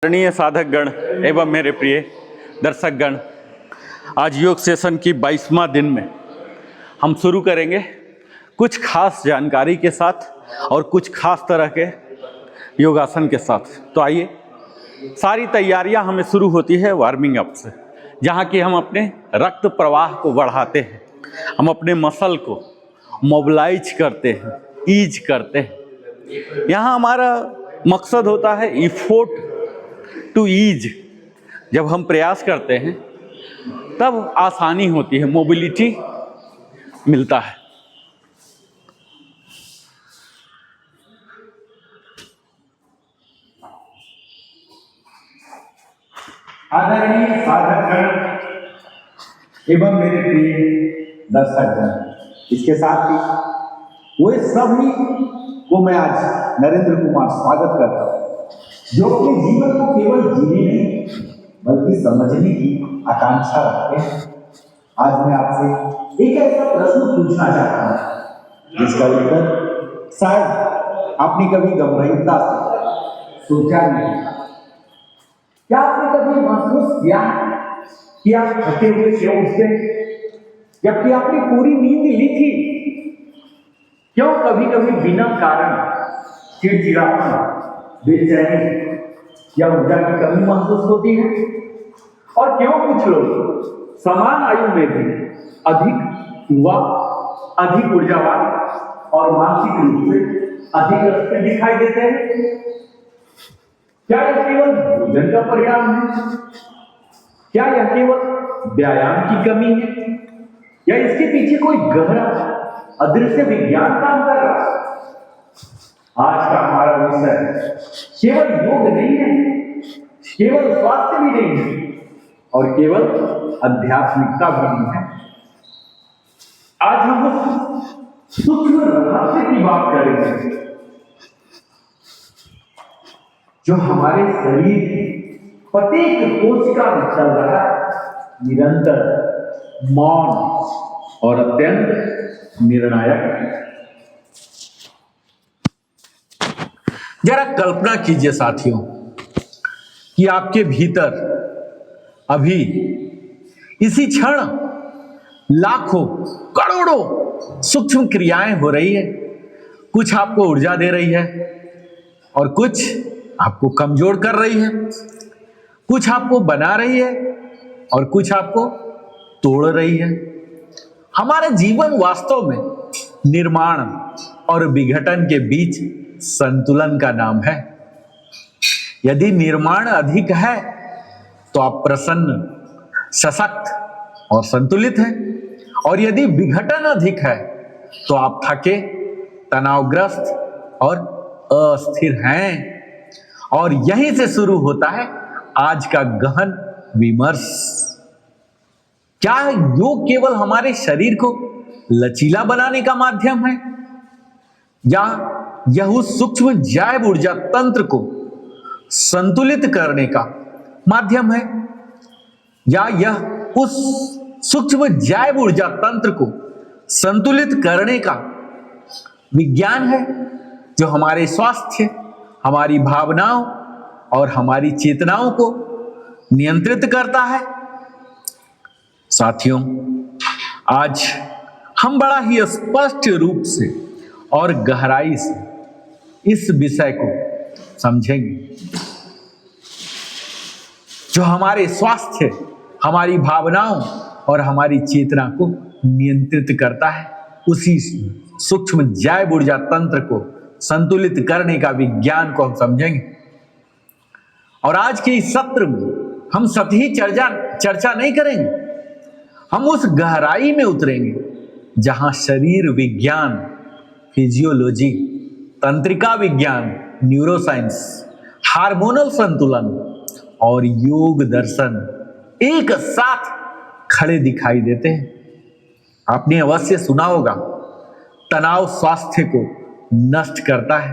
आदरणीय साधक गण एवं मेरे प्रिय दर्शक गण, आज योग सेशन की 22वां दिन में हम शुरू करेंगे कुछ खास जानकारी के साथ और कुछ खास तरह के योगासन के साथ। तो आइए, सारी तैयारियां हमें शुरू होती है वार्मिंग अप से, जहां कि हम अपने रक्त प्रवाह को बढ़ाते हैं, हम अपने मसल को मोबिलाइज करते हैं, ईज करते हैं। यहाँ हमारा मकसद होता है इफोर्ट टू ईज। जब हम प्रयास करते हैं तब आसानी होती है, मोबिलिटी मिलता है। आदरणीय साधक गण एवं मेरे प्रिय दर्शक गण, इसके साथ ही वो सभी को मैं आज नरेंद्र कुमार स्वागत करता हूँ, जो अपने जीवन को केवल जीने नहीं बल्कि समझने की आकांक्षा रखते हैं। आज मैं आपसे एक ऐसा प्रश्न पूछना चाहता हूँ जिसका उत्तर शायद आपने कभी गंभीरता से सोचा नहीं। क्या आपने कभी महसूस किया कि आप थके हुए क्यों उठते, जबकि आपने पूरी नींद ली थी? क्यों कभी कभी बिना कारण चिड़चिड़ापन, बेचैनी या ऊर्जा की कमी महसूस होती है? और क्यों कुछ लोग समान आयु में भी अधिक युवा, अधिक ऊर्जावान और मानसिक रूप से अधिक अस्थिर दिखाई देते हैं? क्या यह केवल भोजन का परिणाम है? क्या यह केवल व्यायाम की कमी है, या इसके पीछे कोई गहरा अदृश्य विज्ञान काम कर रहा है? आज का हमारा विषय केवल योग नहीं है, केवल स्वास्थ्य भी नहीं है, और केवल आध्यात्मिकता भी नहीं है। आज हम उस सूक्ष्म रहस्य की बात करेंगे जो हमारे शरीर की प्रत्येक कोशिका में चल रहा है, निरंतर, मौन और अत्यंत निर्णायक। जरा कल्पना कीजिए साथियों कि आपके भीतर अभी इसी क्षण लाखों करोड़ों सूक्ष्म क्रियाएं हो रही है। कुछ आपको ऊर्जा दे रही है और कुछ आपको कमजोर कर रही है, कुछ आपको बना रही है और कुछ आपको तोड़ रही है। हमारा जीवन वास्तव में निर्माण और विघटन के बीच संतुलन का नाम है। यदि निर्माण अधिक है तो आप प्रसन्न, सशक्त और संतुलित हैं, और यदि विघटन अधिक है तो आप थके, तनावग्रस्त और अस्थिर हैं। और यहीं से शुरू होता है आज का गहन विमर्श। क्या योग केवल हमारे शरीर को लचीला बनाने का माध्यम है, या यह उस सूक्ष्म जैव ऊर्जा तंत्र को संतुलित करने का माध्यम है, या यह उस सूक्ष्म जैव ऊर्जा तंत्र को संतुलित करने का विज्ञान है जो हमारे स्वास्थ्य, हमारी भावनाओं और हमारी चेतनाओं को नियंत्रित करता है? साथियों, आज हम बड़ा ही स्पष्ट रूप से और गहराई से इस विषय को समझेंगे जो हमारे स्वास्थ्य, हमारी भावनाओं और हमारी चेतना को नियंत्रित करता है। उसी सूक्ष्म जैव ऊर्जा तंत्र को संतुलित करने का विज्ञान को हम समझेंगे। और आज के इस सत्र में हम सतही चर्चा नहीं करेंगे, हम उस गहराई में उतरेंगे जहां शरीर विज्ञान, फिजियोलॉजी, तंत्रिका विज्ञान, न्यूरोसाइंस, हार्मोनल संतुलन और योग दर्शन एक साथ खड़े दिखाई देते हैं। आपने अवश्य सुना होगा, तनाव स्वास्थ्य को नष्ट करता है।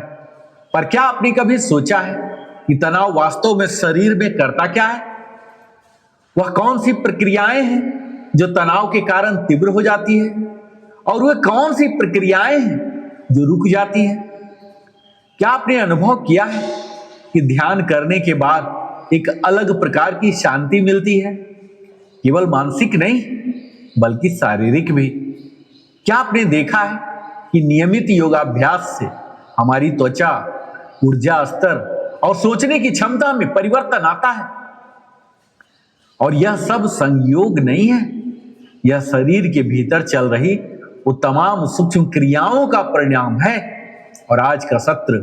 पर क्या आपने कभी सोचा है कि तनाव वास्तव में शरीर में करता क्या है? वह कौन सी प्रक्रियाएं हैं जो तनाव के कारण तीव्र हो जाती है, और वह कौन सी प्रक्रियाएं हैं जो रुक जाती हैं? क्या आपने अनुभव किया है कि ध्यान करने के बाद एक अलग प्रकार की शांति मिलती है, केवल मानसिक नहीं बल्कि शारीरिक भी। क्या आपने देखा है कि नियमित योगाभ्यास से हमारी त्वचा, ऊर्जा स्तर और सोचने की क्षमता में परिवर्तन आता है? और यह सब संयोग नहीं है, यह शरीर के भीतर चल रही वो तमाम सूक्ष्म क्रियाओं का परिणाम है। और आज का सत्र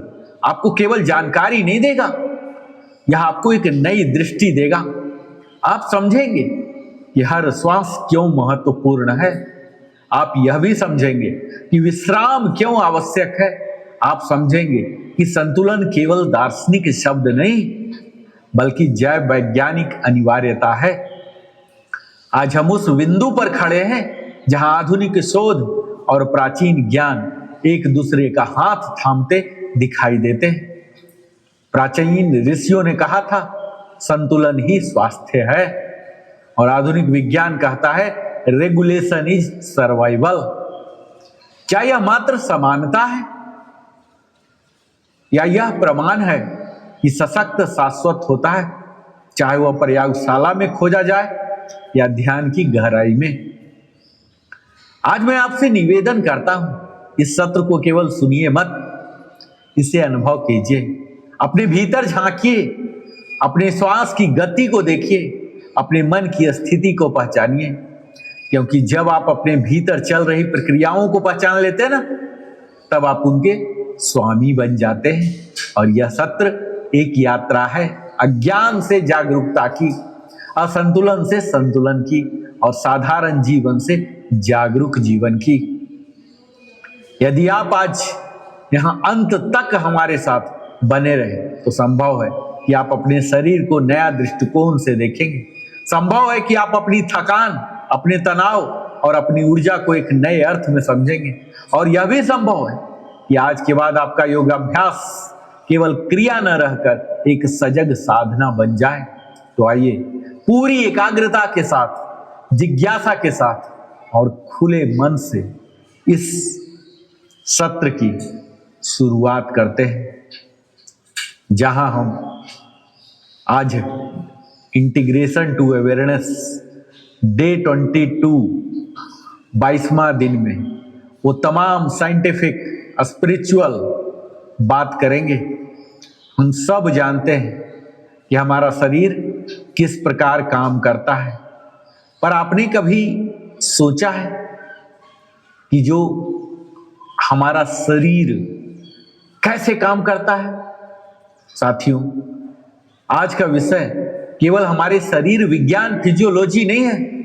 आपको केवल जानकारी नहीं देगा, यह आपको एक नई दृष्टि देगा। आप समझेंगे कि हर श्वास क्यों महत्वपूर्ण है। आप यह भी समझेंगे कि विश्राम क्यों आवश्यक है। आप समझेंगे कि संतुलन केवल दार्शनिक शब्द नहीं बल्कि जैव वैज्ञानिक अनिवार्यता है। आज हम उस बिंदु पर खड़े हैं जहां आधुनिक शोध और प्राचीन ज्ञान एक दूसरे का हाथ थामते दिखाई देते हैं। प्राचीन ऋषियों ने कहा था संतुलन ही स्वास्थ्य है, और आधुनिक विज्ञान कहता है रेगुलेशन इज सर्वाइवल। क्या यह मात्र समानता है या यह प्रमाण है कि सशक्त शाश्वत होता है, चाहे वह प्रयोगशाला में खोजा जाए या ध्यान की गहराई में? आज मैं आपसे निवेदन करता हूं, इस सत्र को केवल सुनिए मत, इसे अनुभव कीजिए। अपने भीतर झांकिए, अपने श्वास की गति को देखिए, अपने मन की स्थिति को पहचानिए। क्योंकि जब आप अपने भीतर चल रही प्रक्रियाओं को पहचान लेते हैं ना, तब आप उनके स्वामी बन जाते हैं। और यह सत्र एक यात्रा है अज्ञान से जागरूकता की, असंतुलन से संतुलन की और साधारण जीवन से जागरूक जीवन की। यदि आप आज यहां अंत तक हमारे साथ बने रहे तो संभव है कि आप अपने शरीर को नया दृष्टिकोण से देखेंगे। संभव है कि आप अपनी थकान, अपने तनाव और अपनी ऊर्जा को एक नए अर्थ में समझेंगे। और यह भी संभव है कि आज के बाद आपका योगाभ्यास केवल क्रिया न रहकर एक सजग साधना बन जाए। तो आइए पूरी एकाग्रता के साथ, जिज्ञासा के साथ और खुले मन से इस सत्र की शुरुआत करते हैं, जहां हम आज इंटीग्रेशन टू अवेयरनेस डे 22 22वां दिन में वो तमाम साइंटिफिक स्पिरिचुअल बात करेंगे। हम सब जानते हैं कि हमारा शरीर किस प्रकार काम करता है, पर आपने कभी सोचा है कि जो हमारा शरीर कैसे काम करता है? साथियों, आज का विषय केवल हमारे शरीर विज्ञान फिजियोलॉजी नहीं है,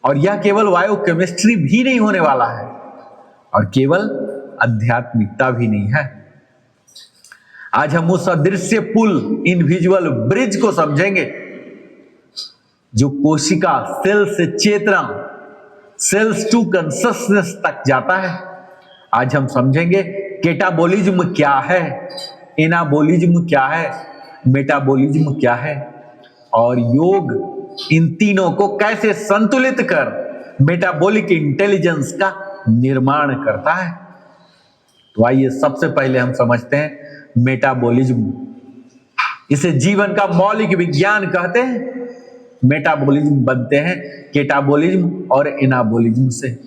और यह केवल बायोकेमिस्ट्री भी नहीं होने वाला है, और केवल आध्यात्मिकता भी नहीं है। आज हम उस अदृश्य पुल, इनविजुअल ब्रिज को समझेंगे जो कोशिका सेल से चेतना, सेल्स टू कॉन्शसनेस तक जाता है। आज हम समझेंगे कैटाबॉलिज्म क्या है, एनाबॉलिज्म क्या है, मेटाबॉलिज्म क्या है, और योग इन तीनों को कैसे संतुलित कर मेटाबॉलिक इंटेलिजेंस का निर्माण करता है। तो आइए सबसे पहले हम समझते हैं मेटाबॉलिज्म। इसे जीवन का मौलिक विज्ञान कहते हैं। मेटाबॉलिज्म बनते हैं कैटाबॉलिज्म और एनाबॉलिज्म से।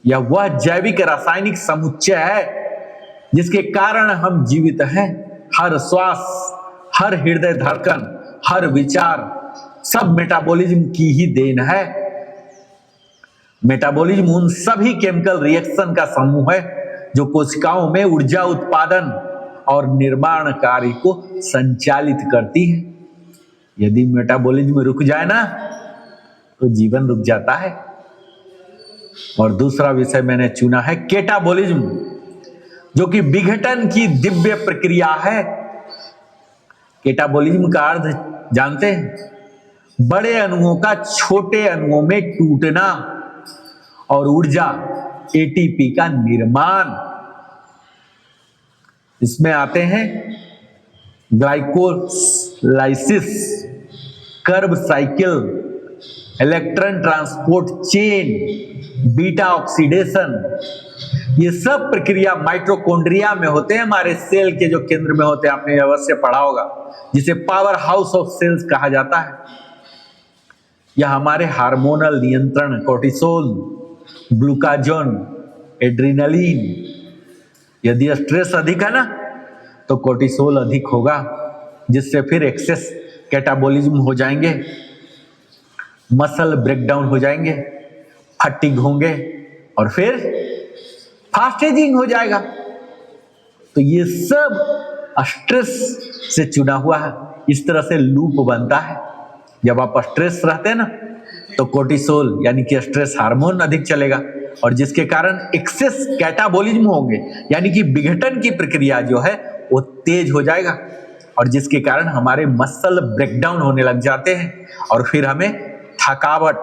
यह वह जैविक रासायनिक समुच्चय है जिसके कारण हम जीवित हैं। हर श्वास, हर हृदय धड़कन, हर विचार सब मेटाबॉलिज्म की ही देन है। मेटाबॉलिज्म उन सभी केमिकल रिएक्शन का समूह है जो कोशिकाओं में ऊर्जा उत्पादन और निर्माण कार्य को संचालित करती है। यदि मेटाबॉलिज्म रुक जाए ना तो जीवन रुक जाता है। और दूसरा विषय मैंने चुना है कैटाबॉलिज्म, जो कि विघटन की दिव्य प्रक्रिया है। कैटाबॉलिज्म का अर्थ जानते हैं? बड़े अणुओं का छोटे अणुओं में टूटना और ऊर्जा एटीपी का निर्माण। इसमें आते हैं glycolysis, Krebs cycle, electron transport chain, beta oxidation, ये सब प्रक्रिया माइटोकॉन्ड्रिया में होते हैं, हमारे सेल के जो केंद्र में होते हैं, आपने अवश्य पढ़ा होगा, जिसे पावर हाउस ऑफ सेल्स कहा जाता है। यह हमारे हार्मोनल नियंत्रण, कोर्टिसोल, ग्लूकागोन, एड्रेनालिन, यदि स्ट्रेस अधिक है ना तो कोर्टिसोल अधिक होगा, जिससे फिर एक्सेस कैटाबॉलिज्म हो जाएंगे, मसल ब्रेकडाउन हो जाएंगे, फटीग होंगे और फिर फास्ट एजिंग हो जाएगा। तो ये सब स्ट्रेस से चुना हुआ है। इस तरह से लूप बनता है। जब आप स्ट्रेस रहते हैं ना तो कोर्टिसोल यानी कि स्ट्रेस हार्मोन अधिक चलेगा और जिसके कारण एक्सेस कैटाबॉलिज्म होंगे, यानी कि विघटन की प्रक्रिया जो है वो तेज हो जाएगा और जिसके कारण हमारे मसल ब्रेकडाउन होने लग जाते हैं और फिर हमें थकावट,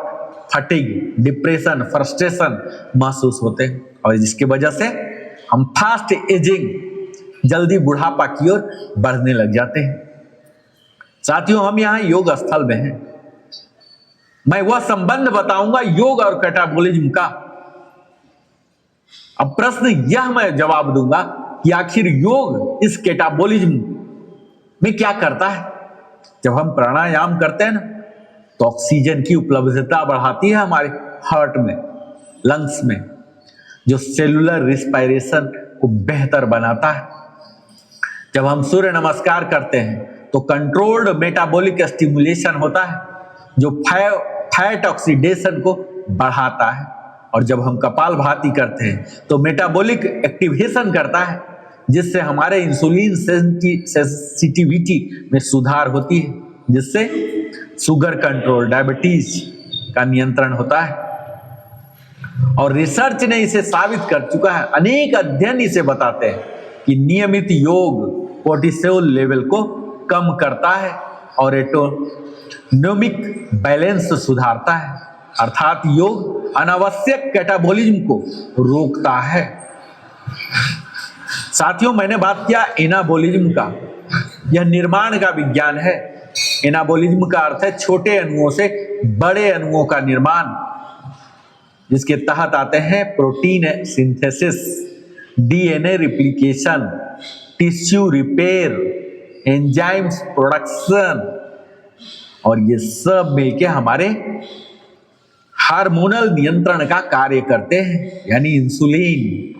फटीग, डिप्रेशन, फ्रस्ट्रेशन महसूस होते हैं और जिसकी वजह से हम फास्ट एजिंग, जल्दी बुढ़ापा की ओर बढ़ने लग जाते हैं। साथियों, हम यहाँ योग स्थल में हैं। मैं वह संबंध बताऊंगा योग और कैटाबॉलिज्म का। अब प्रश्न यह मैं जवाब दूंगा कि आखिर योग इस कैटाबॉलिज्म में क्या करता है। जब हम प्राणायाम करते हैं ना तो ऑक्सीजन की उपलब्धता बढ़ाती है हमारे हार्ट में, लंग्स में, जो सेलुलर रिस्पायरेशन को बेहतर बनाता है। जब हम सूर्य नमस्कार करते हैं तो कंट्रोल्ड मेटाबॉलिक स्टिमुलेशन होता है जो फैट ऑक्सीडेशन को बढ़ाता है और जब हम कपालभाति करते हैं तो मेटाबॉलिक एक्टिवेशन करता है जिससे हमारे इंसुलिन सेंसिटिविटी में सुधार होती है, जिससे शुगर कंट्रोल, डायबिटीज का नियंत्रण होता है। और रिसर्च ने इसे साबित कर चुका है, अनेक अध्ययन इसे बताते हैं कि नियमित योग कोर्टिसोल लेवल को कम करता है और एटोनोमिक बैलेंस सुधारता है, अर्थात योग अनावश्यक कैटाबॉलिज्म को रोकता है। साथियों, मैंने बात किया एनाबॉलिज्म का। यह निर्माण का विज्ञान है। एनाबॉलिज्म का अर्थ है छोटे अणुओं से बड़े अणुओं का निर्माण, जिसके तहत आते हैं protein synthesis, DNA replication, tissue repair, enzymes production और ये सब मिलके हमारे हार्मोनल नियंत्रण का कार्य करते हैं, यानी insulin,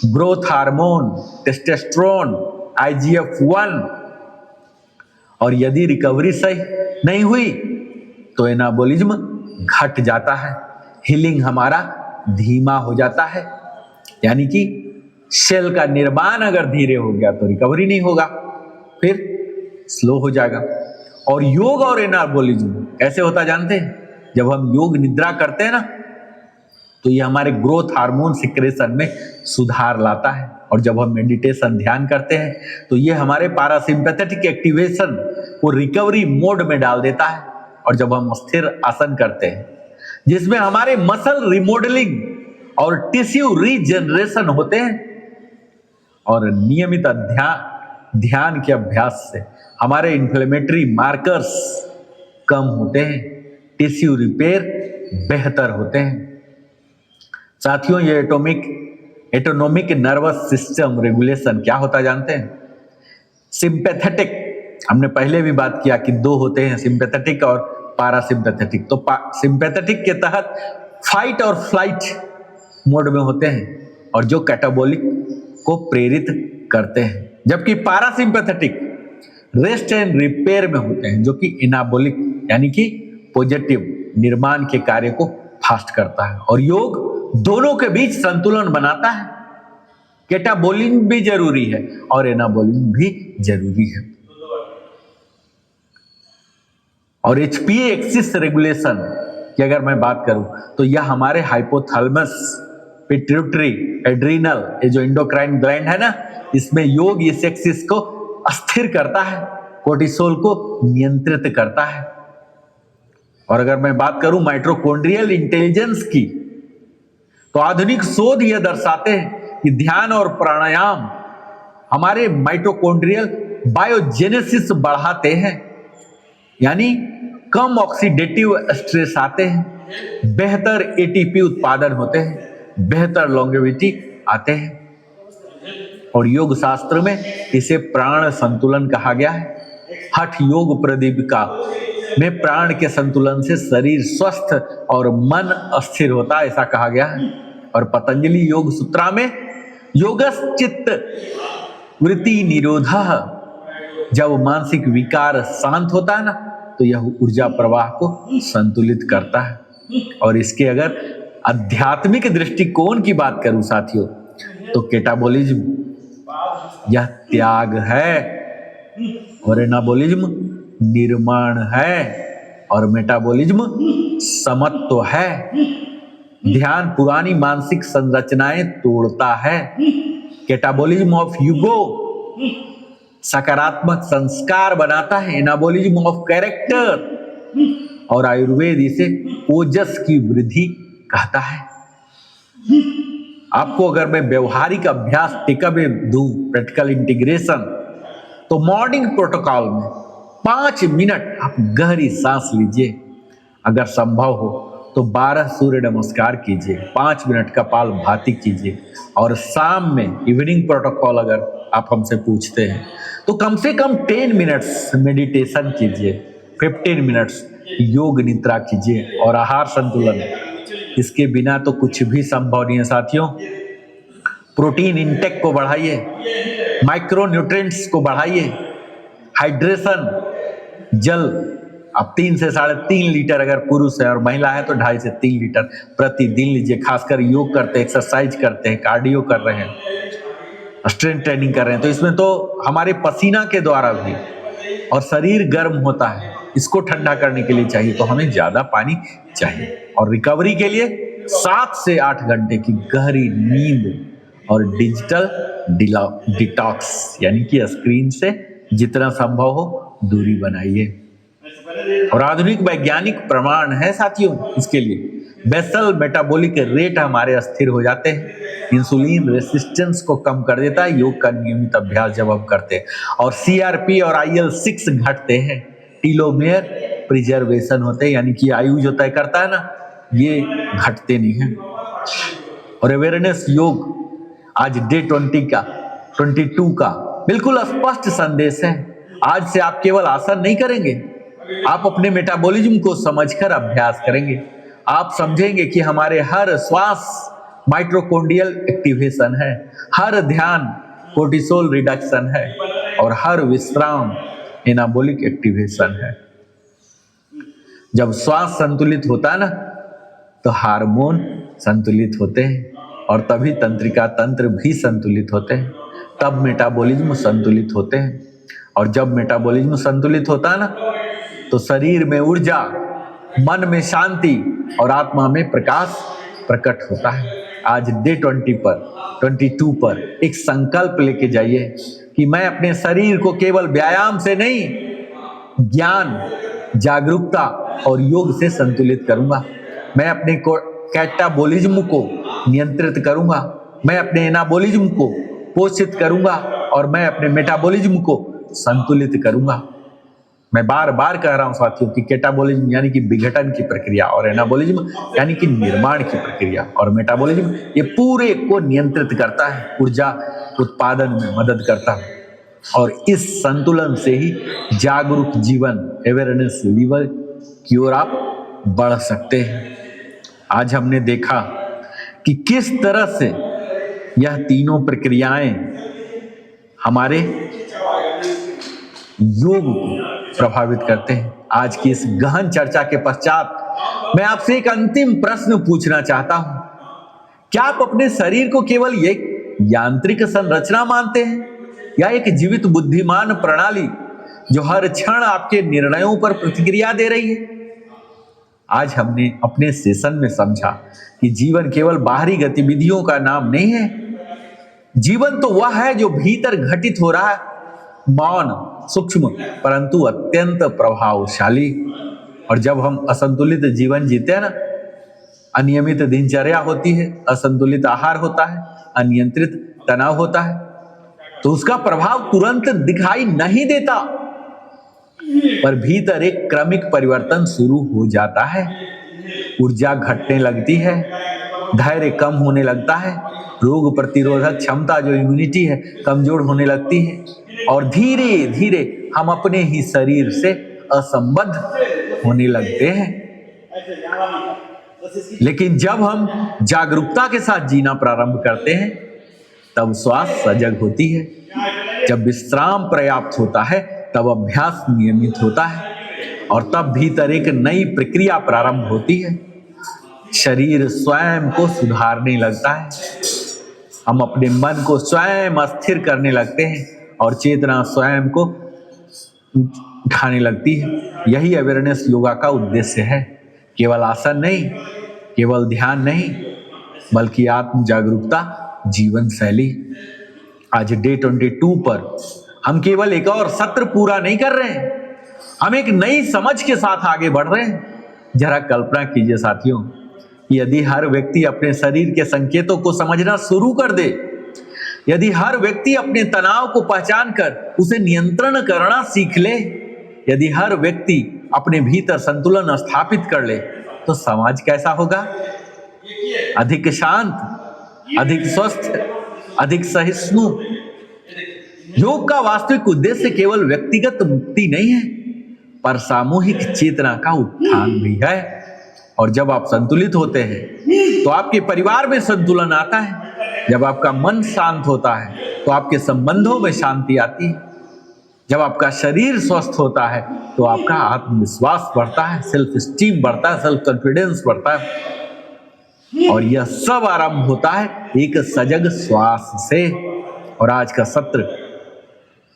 growth hormone, testosterone, IGF-1। और यदि रिकवरी सही नहीं हुई तो एनाबॉलिज्म घट जाता है, हीलिंग हमारा धीमा हो जाता है, यानी कि सेल का निर्माण अगर धीरे हो गया तो रिकवरी नहीं होगा, फिर स्लो हो जाएगा। और योग और एनाबॉलिज्म कैसे होता जानते हैं? जब हम योग निद्रा करते हैं ना तो ये हमारे ग्रोथ हार्मोन सिक्रेशन में सुधार लाता है और जब हम मेडिटेशन ध्यान करते हैं तो ये हमारे पैरासिम्पैथेटिक एक्टिवेशन को रिकवरी मोड में डाल देता है और जब हम स्थिर आसन करते हैं जिसमें हमारे मसल रिमॉडलिंग और टिश्यू रीजनरेशन होते हैं और नियमित ध्यान के अभ्यास से हमारे इन्फ्लेमेटरी मार्कर्स कम होते हैं, टिश्यू रिपेयर बेहतर होते हैं। साथियों, ये एटोनोमिक नर्वस सिस्टम रेगुलेशन क्या होता जानते हैं? सिंपैथेटिक, हमने पहले भी बात किया कि दो होते हैं, सिंपैथेटिक और पारासिम्पैथेटिक। तो सिंपैथेटिक के तहत फाइट और फ्लाइट मोड में होते हैं और जो कैटाबॉलिक को प्रेरित करते हैं, जबकि पारासिम्पैथेटिक रेस्ट एंड रिपेयर में होते हैं जो कि एनाबॉलिक यानी कि पॉजिटिव निर्माण के कार्य को फास्ट करता है। और योग दोनों के बीच संतुलन बनाता है। कैटाबॉलिज्म भी जरूरी है और एनाबॉलिज्म भी जरूरी है। और HPA एक्सिस रेगुलेशन की अगर मैं बात करूं तो यह हमारे हाइपोथैलेमस, पिट्यूटरी, एड्रीनल, ये जो एंडोक्राइन ग्लैंड है ना, इसमें योग इस एक्सिस को अस्थिर करता है, कोर्टिसोल को नियंत्रित करता है। और अगर मैं बात करूं माइटोकॉन्ड्रियल इंटेलिजेंस की तो आधुनिक शोध यह दर्शाते हैं कि ध्यान और प्राणायाम हमारे माइटोकॉन्ड्रियल बायोजेनेसिस बढ़ाते हैं, यानी कम ऑक्सीडेटिव स्ट्रेस आते हैं, बेहतर ATP उत्पादन होते हैं, बेहतर लॉन्गेविटी आते हैं। और योग शास्त्र में इसे प्राण संतुलन कहा गया है। हठ योग प्रदीपिका में प्राण के संतुलन से शरीर स्वस्थ और मन अस्थिर होता है, ऐसा कहा गया है। और पतंजलि योग सूत्रा में योगश्चित्त वृत्ति निरोधः, जब मानसिक विकार शांत होता है ना, तो यह ऊर्जा प्रवाह को संतुलित करता है। और इसके अगर आध्यात्मिक दृष्टिकोण की बात करूं साथियों, तो कैटाबॉलिज्म यह त्याग है और एनाबॉलिज्म निर्माण है और मेटाबॉलिज्म समत्व है। ध्यान पुरानी मानसिक संरचनाएं तोड़ता है। कैटाबॉलिज्म ऑफ यूगो सकारात्मक संस्कार बनाता है, एनाबॉलिज्म ऑफ कैरेक्टर, और आयुर्वेद इसे ओजस की वृद्धि कहता है। आपको अगर मैं व्यवहारिक अभ्यास टेकअवे दूं, प्रैक्टिकल इंटीग्रेशन, तो मॉर्निंग प्रोटोकॉल में 5 मिनट आप गहरी सांस लीजिए, अगर संभव हो तो 12 सूर्य नमस्कार कीजिए, 5 मिनट का पाल भाती कीजिए, और शाम में इवनिंग प्रोटोकॉल अगर आप हमसे पूछते हैं तो कम से कम 10 मिनट्स मेडिटेशन कीजिए, 15 मिनट्स योग निद्रा कीजिए, और आहार संतुलन, इसके बिना तो कुछ भी संभव नहीं है साथियों। प्रोटीन इंटेक को बढ़ाइए, माइक्रो न्यूट्रिएंट्स को बढ़ाइए, हाइड्रेशन, जल आप 3 से 3.5 लीटर अगर पुरुष है और महिला है तो 2.5 से 3 लीटर प्रतिदिन लीजिए। खासकर योग करते हैं, एक्सरसाइज करते हैं, कार्डियो कर रहे हैं, स्ट्रेंथ ट्रेनिंग कर रहे हैं, तो इसमें तो हमारे पसीना के द्वारा भी और शरीर गर्म होता है, इसको ठंडा करने के लिए चाहिए तो हमें ज्यादा पानी चाहिए। और रिकवरी के लिए 7 से 8 घंटे की गहरी नींद और डिजिटल डिटॉक्स, यानी कि स्क्रीन से जितना संभव हो दूरी बनाइए। और आधुनिक वैज्ञानिक प्रमाण है साथियों इसके लिए। बेसल मेटाबॉलिक रेट हमारे अस्थिर हो जाते हैं, इंसुलिन रेसिस्टेंस को कम कर देता है योग का नियमित अभ्यास जब हम करते हैं, और CRP और IL-6 घटते हैं, टीलोमेयर प्रिजर्वेशन होते हैं, यानी कि आयु जो तय करता है ना, ये घटते नहीं है। और अवेयरनेस योग आज डे 22 का बिल्कुल स्पष्ट संदेश है। आज से आप केवल आसन नहीं करेंगे, आप अपने मेटाबॉलिज्म को समझकर अभ्यास करेंगे। आप समझेंगे कि हमारे हर श्वास माइटोकॉन्ड्रियल एक्टिवेशन है, हर ध्यान कोर्टिसोल रिडक्शन है, और हर विश्राम एनाबॉलिक एक्टिवेशन है। जब श्वास संतुलित होता है ना, तो हार्मोन संतुलित होते हैं, और तभी तंत्रिका तंत्र भी संतुलित होते हैं, तब मेटाबॉलिज्म संतुलित होते हैं। और जब मेटाबॉलिज्म संतुलित होता है ना, तो शरीर में ऊर्जा, मन में शांति और आत्मा में प्रकाश प्रकट होता है। आज डे 22 पर एक संकल्प लेके जाइए कि मैं अपने शरीर को केवल व्यायाम से नहीं, ज्ञान, जागरूकता और योग से संतुलित करूंगा। मैं अपने कैटाबॉलिज्म को नियंत्रित करूंगा, मैं अपने एनाबॉलिज्म को पोषित करूंगा, और मैं अपने मेटाबॉलिज्म को संतुलित करूंगा। मैं बार बार कह रहा हूं साथियों कि कैटाबॉलिज्म यानी कि विघटन की प्रक्रिया, और एनाबॉलिज्म यानी कि निर्माण की प्रक्रिया, और मेटाबॉलिज्म ये पूरे को नियंत्रित करता है, ऊर्जा उत्पादन में मदद करता है। और इस संतुलन से ही जागरूक जीवन, अवेयरनेस लेवल की ओर आप बढ़ सकते हैं। आज हमने देखा कि किस तरह से यह तीनों प्रक्रियाएं हमारे योग को प्रभावित करते हैं। आज की इस गहन चर्चा के पश्चात मैं आपसे एक अंतिम प्रश्न पूछना चाहता हूं। क्या आप अपने शरीर को केवल एक यांत्रिक संरचना मानते हैं, या एक जीवित बुद्धिमान प्रणाली जो हर क्षण आपके निर्णयों पर प्रतिक्रिया दे रही है? आज हमने अपने सेशन में समझा कि जीवन केवल बाहरी गतिविधियों का नाम नहीं है। जीवन तो वह है जो भीतर घटित हो रहा है, मौन, सूक्ष्म, परंतु अत्यंत प्रभावशाली। और जब हम असंतुलित जीवन जीते हैं ना, अनियमित दिनचर्या होती है, असंतुलित आहार होता है, अनियंत्रित तनाव होता है, तो उसका प्रभाव तुरंत दिखाई नहीं देता, पर भीतर एक क्रमिक परिवर्तन शुरू हो जाता है। ऊर्जा घटने लगती है, धैर्य कम होने लगता है, रोग प्रतिरोधक क्षमता जो इम्यूनिटी है कमजोर होने लगती है और धीरे धीरे हम अपने ही शरीर से असंबद्ध होने लगते हैं। लेकिन जब हम जागरूकता के साथ जीना प्रारंभ करते हैं तब स्वास्थ्य सजग होती है, जब विश्राम पर्याप्त होता है तब अभ्यास नियमित होता है और तब भीतर एक नई प्रक्रिया प्रारंभ होती है। शरीर स्वयं को सुधारने लगता है, हम अपने मन को स्वयं स्थिर करने लगते हैं और चेतना स्वयं को उठाने लगती है। यही अवेयरनेस योगा का उद्देश्य है। केवल आसन नहीं, केवल ध्यान नहीं, बल्कि आत्म जागरूकता जीवन शैली। आज डे 22 पर हम केवल एक और सत्र पूरा नहीं कर रहे हैं, हम एक नई समझ के साथ आगे बढ़ रहे हैं। जरा कल्पना कीजिए साथियों, यदि हर व्यक्ति अपने शरीर के संकेतों को समझना शुरू कर दे, यदि हर व्यक्ति अपने तनाव को पहचान कर उसे नियंत्रण करना सीख ले, यदि हर व्यक्ति अपने भीतर संतुलन स्थापित कर ले, तो समाज कैसा होगा? अधिक शांत, अधिक स्वस्थ, अधिक सहिष्णु। योग का वास्तविक उद्देश्य केवल व्यक्तिगत मुक्ति नहीं है, पर सामूहिक चेतना का उत्थान भी है। और जब आप संतुलित होते हैं तो आपके परिवार में संतुलन आता है, जब आपका मन शांत होता है तो आपके संबंधों में शांति आती है, जब आपका शरीर स्वस्थ होता है तो आपका आत्मविश्वास बढ़ता है, सेल्फ स्टीम बढ़ता है, सेल्फ कॉन्फिडेंस बढ़ता है। और यह सब आरंभ होता है एक सजग श्वास से। और आज का सत्र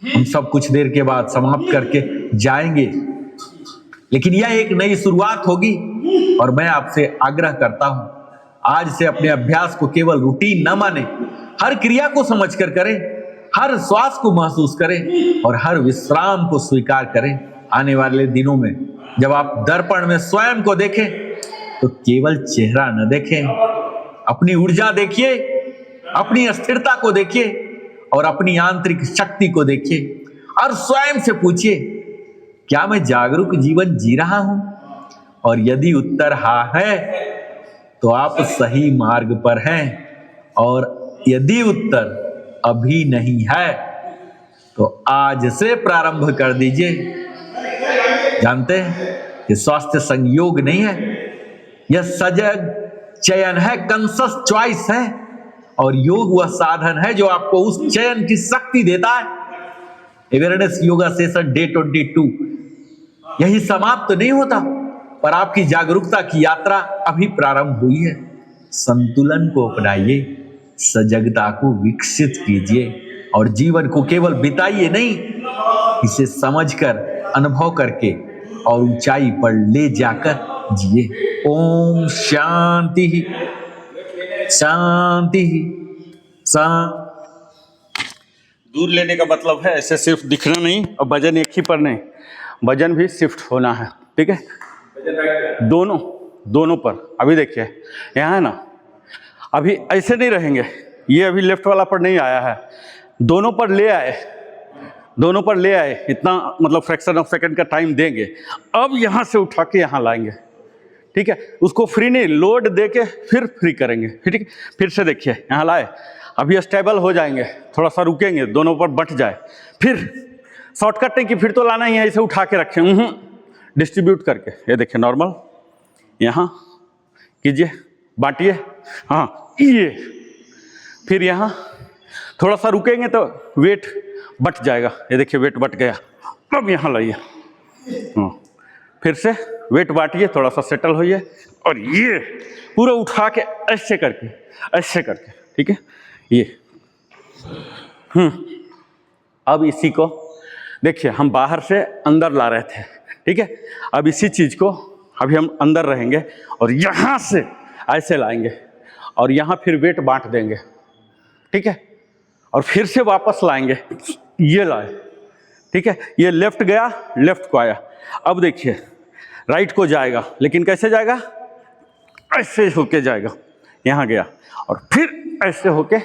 हम सब कुछ देर के बाद समाप्त करके जाएंगे, लेकिन यह एक नई शुरुआत होगी। और मैं आपसे आग्रह करता हूं, आज से अपने अभ्यास को केवल रूटीन न माने, हर क्रिया को समझकर करें, हर श्वास को महसूस करें और हर विश्राम को स्वीकार करें। आने वाले दिनों में जब आप दर्पण में स्वयं को देखें तो केवल चेहरा न देखें, अपनी ऊर्जा देखिए, अपनी अस्थिरता को देखिए और अपनी आंतरिक शक्ति को देखिए और स्वयं से पूछिए, क्या मैं जागरूक जीवन जी रहा हूं? और यदि उत्तर हाँ है तो आप सही मार्ग पर हैं, और यदि उत्तर अभी नहीं है तो आज से प्रारंभ कर दीजिए। जानते हैं कि स्वास्थ्य संयोग नहीं है, यह सजग चयन है, कॉन्शियस चॉइस है। और योग वह साधन है जो आपको उस चयन की शक्ति देता है। अवेयरनेस योगा सेशन डे 22 यही समाप्त नहीं होता, पर आपकी जागरूकता की यात्रा अभी प्रारंभ हुई है। संतुलन को अपनाइए, सजगता को विकसित कीजिए और जीवन को केवल बिताइए नहीं, इसे समझकर, अनुभव करके और ऊंचाई पर ले जाकर जिए। ओम शांति शांति शांति। दूर लेने का मतलब है ऐसे सिर्फ दिखना नहीं और वजन एक ही पर नहीं, वजन भी शिफ्ट होना है। ठीक है, दोनों पर। अभी देखिए यहाँ है ना, अभी ऐसे नहीं रहेंगे, ये अभी लेफ्ट वाला पर नहीं आया है, दोनों पर ले आए, दोनों पर ले आए। इतना मतलब फ्रैक्शन ऑफ सेकंड का टाइम देंगे। अब यहाँ से उठा के यहाँ लाएंगे। ठीक है, उसको फ्री नहीं, लोड दे के फिर फ्री करेंगे। ठीक है, फिर से देखिए यहाँ लाए, अभी स्टेबल हो जाएंगे, थोड़ा सा रुकेंगे, दोनों पर बंट जाए, फिर शॉर्टकट नहीं कि फिर तो लाना ही है, इसे उठा के रखें, डिस्ट्रीब्यूट करके। ये देखिए नॉर्मल, यहाँ कीजिए, बांटिए, हाँ ये, फिर यहाँ थोड़ा सा रुकेंगे तो वेट बट जाएगा। ये देखिए वेट बट गया, अब यहाँ लाइए, हाँ फिर से वेट बांटिए, थोड़ा सा सेटल होइए और ये पूरा उठा के ऐसे करके। ठीक है, ये अब इसी को देखिए हम बाहर से अंदर ला रहे थे। ठीक है, अब इसी चीज को अभी हम अंदर रहेंगे और यहाँ से ऐसे लाएंगे और यहाँ फिर वेट बांट देंगे। ठीक है, और फिर से वापस लाएंगे, ये लाए। ठीक है, ये लेफ्ट गया, लेफ्ट को आया। अब देखिए राइट को जाएगा, लेकिन कैसे जाएगा? ऐसे होके जाएगा, यहाँ गया और फिर ऐसे होके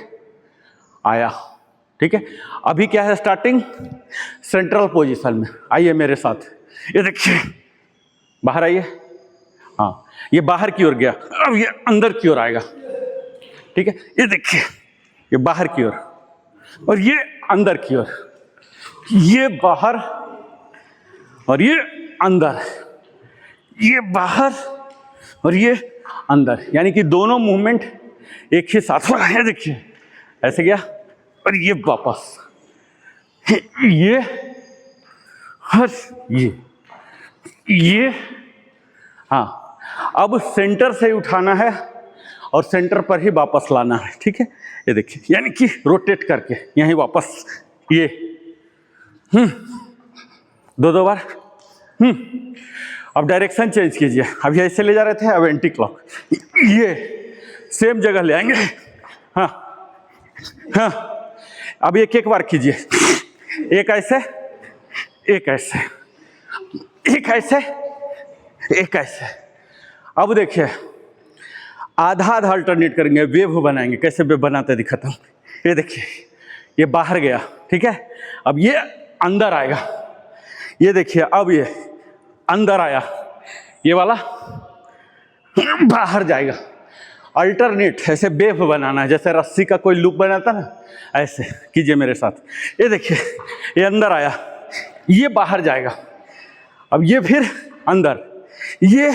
आया। ठीक है, अभी क्या है स्टार्टिंग? सेंट्रल पोजीशन में। आइए मेरे साथ, ये देखिए बाहर आइए, हाँ ये बाहर की ओर गया, अब ये अंदर की ओर आएगा। ठीक है। ये देखिए, ये बाहर की ओर और ये अंदर की ओर, ये बाहर और ये अंदर, ये बाहर और ये अंदर, यानी कि दोनों मूवमेंट एक ही साथ हो रहा है। देखिए ऐसे गया और ये वापस, ये और ये हाँ। अब सेंटर से उठाना है और सेंटर पर ही वापस लाना है, ठीक है। ये देखिए, यानी कि रोटेट करके यहीं वापस, ये दो बार। अब डायरेक्शन चेंज कीजिए, अभी ऐसे ले जा रहे थे, अब एंटी क्लॉक, ये सेम जगह ले आएंगे। हाँ हाँ, अब एक एक बार कीजिए, एक ऐसे, एक ऐसे, एक ऐसे, एक ऐसे। अब देखिए आधा आधा अल्टरनेट करेंगे, वेव बनाएंगे। कैसे वेव बनाते दिखाता हूँ। ये देखिए, ये बाहर गया, ठीक है। अब ये अंदर आएगा, ये देखिए, अब ये अंदर आया, ये वाला बाहर जाएगा। अल्टरनेट ऐसे वेव बनाना है, जैसे रस्सी का कोई लूप बनाता ना, ऐसे कीजिए मेरे साथ। ये देखिए, ये अंदर आया, ये बाहर जाएगा, अब ये फिर अंदर, ये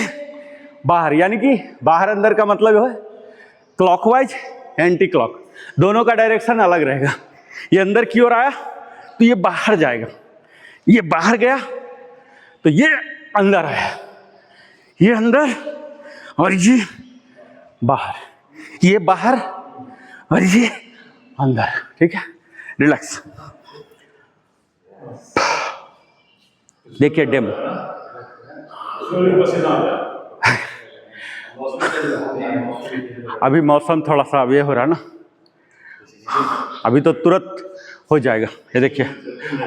बाहर, यानी कि बाहर अंदर का मतलब है क्लॉकवाइज एंटी क्लॉक, दोनों का डायरेक्शन अलग रहेगा। ये अंदर की ओर आया तो ये बाहर जाएगा, ये बाहर गया तो ये अंदर आया, ये अंदर और ये बाहर, ये बाहर और ये अंदर, ठीक है। रिलैक्स, देखिए डेमो। अभी मौसम थोड़ा सा अब ये हो रहा है ना, अभी तो तुरंत हो जाएगा। ये देखिए,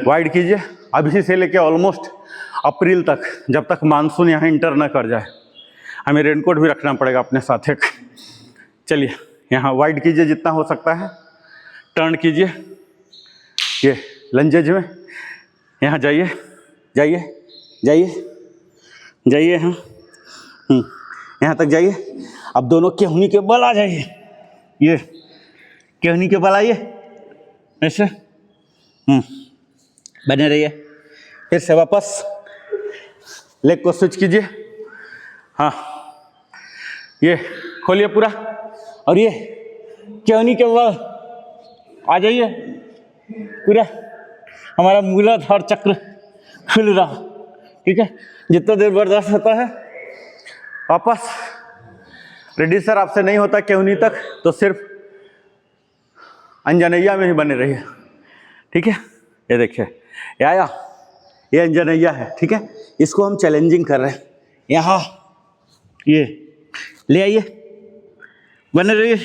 वाइड कीजिए, अभी से लेके ऑलमोस्ट अप्रैल तक, जब तक मानसून यहाँ इंटर ना कर जाए। हमें रेनकोट भी रखना पड़ेगा अपने साथ एक। चलिए यहाँ वाइड कीजिए जितना हो सकता है, टर्न कीजिए, ये लंजेज में यहाँ जाइए, जाइए जाइए जाइए, हाँ यहाँ तक जाइए। अब दोनों केहनी के बल आ जाइए, ये केहनी के बल आइए, ऐसे बने रहिए। फिर से वापस लेग को स्विच कीजिए, हाँ ये खोलिए पूरा, और ये केहनी के बल आ जाइए पूरा। हमारा मूलाधार चक्र खुल रहा, ठीक है। जितना देर बर्दाश्त होता है वापस। रिड्यूसर आपसे नहीं होता केहनी तक तो सिर्फ अंजनैया में ही बने रहिए, ठीक है। ये देखिए, ये आया, ये अंजनैया है, ठीक है। इसको हम चैलेंजिंग कर रहे हैं। यहाँ ये ले आइए, बने रहिए,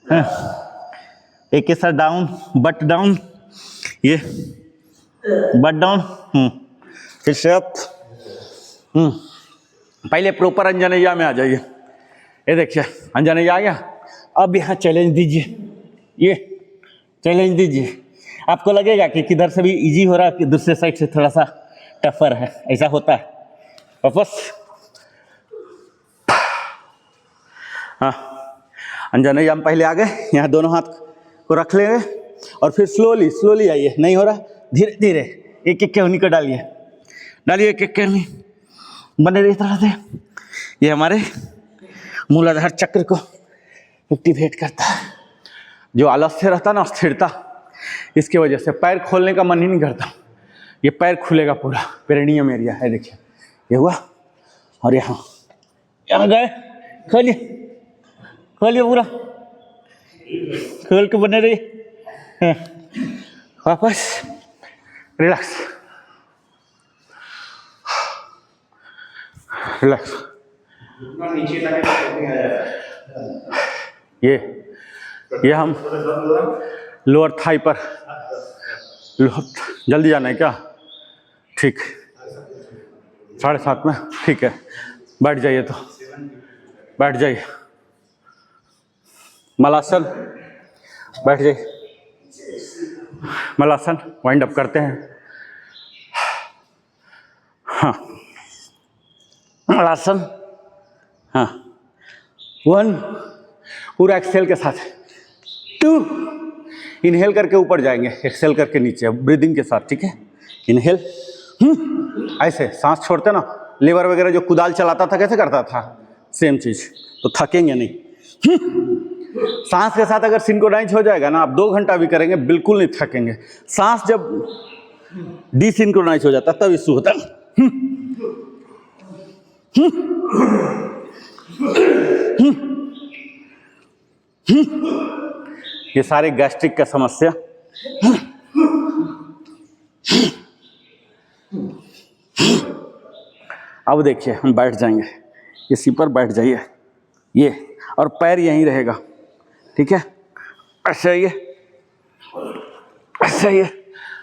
हाँ। एक के साथ डाउन, बट डाउन, ये बट डाउन, फिर से अप, पहले प्रॉपर अंजनैया में आ जाइए। ये देखिए, अंजनैया आ गया। अब यहाँ चैलेंज दीजिए, ये चैलेंज दीजिए। आपको लगेगा कि किधर से भी इजी हो रहा है, कि दूसरे साइड से थोड़ा सा टफर है, ऐसा होता है। वापस, हाँ अंजनैया में पहले आ गए। यहाँ दोनों हाथ को रख लेंगे और फिर स्लोली स्लोली आइए। नहीं हो रहा, धीरे धीरे एक एक केहनी को डालिए, डालिए एक एक केहनी, बने रही तरह से। ये हमारे मूलाधार चक्र को एक्टिवेट करता है। जो आलस्य रहता ना, स्थिरता, इसकी वजह से पैर खोलने का मन ही नहीं करता। ये पैर खुलेगा पूरा, पेरिनियम एरिया है, देखिए ये हुआ। और यहाँ यहाँ गए, खोलिए खोलिए पूरा, खोल के बने रहिए। वापस रिलैक्स, रिलैक्स। ये हम लोअर थाई पर, जल्दी जाना है क्या? ठीक, 7:30 में, ठीक है। बैठ जाइए, तो बैठ जाइए, मलासन, बैठ जाइए, मलासन। वाइंड अप करते हैं, हाँ मलासन, हाँ 1 पूरा एक्सेल के साथ 2 इनहेल करके ऊपर जाएंगे, एक्सेल करके नीचे, ब्रीदिंग के साथ, ठीक है। इनहेल, ऐसे सांस छोड़ते ना, लेबर वगैरह जो कुदाल चलाता था कैसे करता था, सेम चीज, तो थकेंगे नहीं। सांस के साथ अगर सिंक्रोनाइज हो जाएगा ना, आप 2 घंटा भी करेंगे बिल्कुल नहीं थकेंगे। सांस जब डिसिंक्रोनाइज हो जाता तब इशू होता है। ये सारे गैस्ट्रिक का समस्या। अब देखिए हम बैठ जाएंगे, इसी पर बैठ जाइए, ये, और पैर यहीं रहेगा, ठीक है। ऐसे ये, ऐसे ये,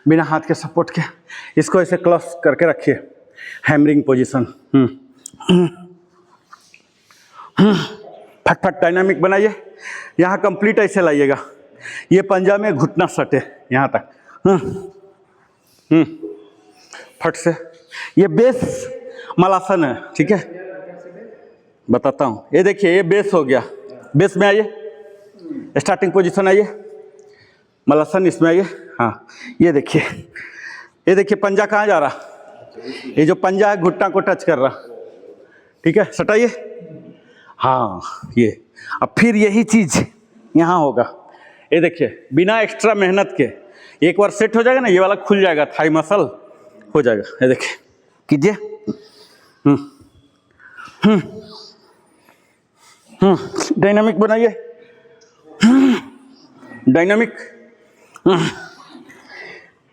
बिना हाथ के सपोर्ट के, इसको ऐसे क्लोज करके रखिए, हैमरिंग पोजीशन। फटफट डायनामिक बनाइए, यहाँ कंप्लीट ऐसे लाइएगा, ये पंजा में घुटना सटे यहाँ तक, फट से। ये बेस मलासन है, ठीक है, बताता हूँ। ये देखिए, ये बेस हो गया, बेस में आइए, स्टार्टिंग पोजीशन आइए, मलासन इसमें आइए। हाँ, ये देखिए पंजा कहाँ जा रहा, ये जो पंजा है घुटना को टच कर रहा, ठीक है, सटाइए। हाँ, ये अब फिर यही चीज यहाँ होगा। ये देखिए, बिना एक्स्ट्रा मेहनत के एक बार सेट हो जाएगा ना, ये वाला खुल जाएगा, थाई मसल हो जाएगा। ये देखिए, कीजिए। डायनामिक बनाइए, डायनामिक।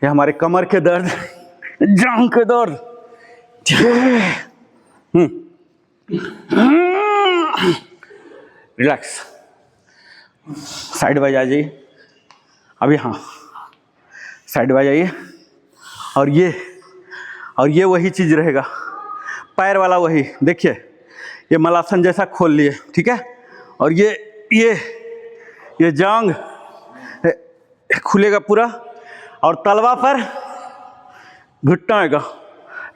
ये हमारे कमर के दर्द, जांघ के दर्द, रिलैक्स, साइड बाय आ जाइए अभी। हाँ, साइड बाय आइए, और ये वही चीज रहेगा, पैर वाला वही। देखिए, ये मलासन जैसा खोल लिए, ठीक है, और ये जांग खुलेगा पूरा, और तलवा पर घुटना आएगा,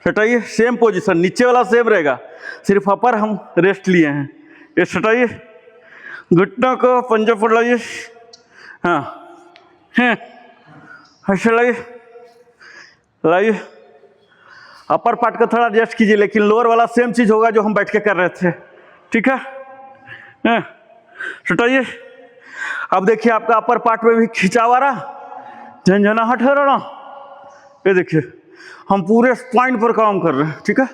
सटाइए। सेम पोजीशन, नीचे वाला सेम रहेगा, सिर्फ अपर हम रेस्ट लिए हैं। ये सटाइए, घुटना को पंजा पर लाइए, हाँ, ऐसे लाइए। अपर पार्ट का थोड़ा एडजस्ट कीजिए, लेकिन लोअर वाला सेम चीज होगा जो हम बैठ के कर रहे थे, ठीक है। सटाइए। अब देखिए, आपका अपर पार्ट में भी खिंचाव आ रहा, झंझनाहट हो रहा। ये देखिए, हम पूरे स्पाइन पर काम कर रहे हैं, ठीक है।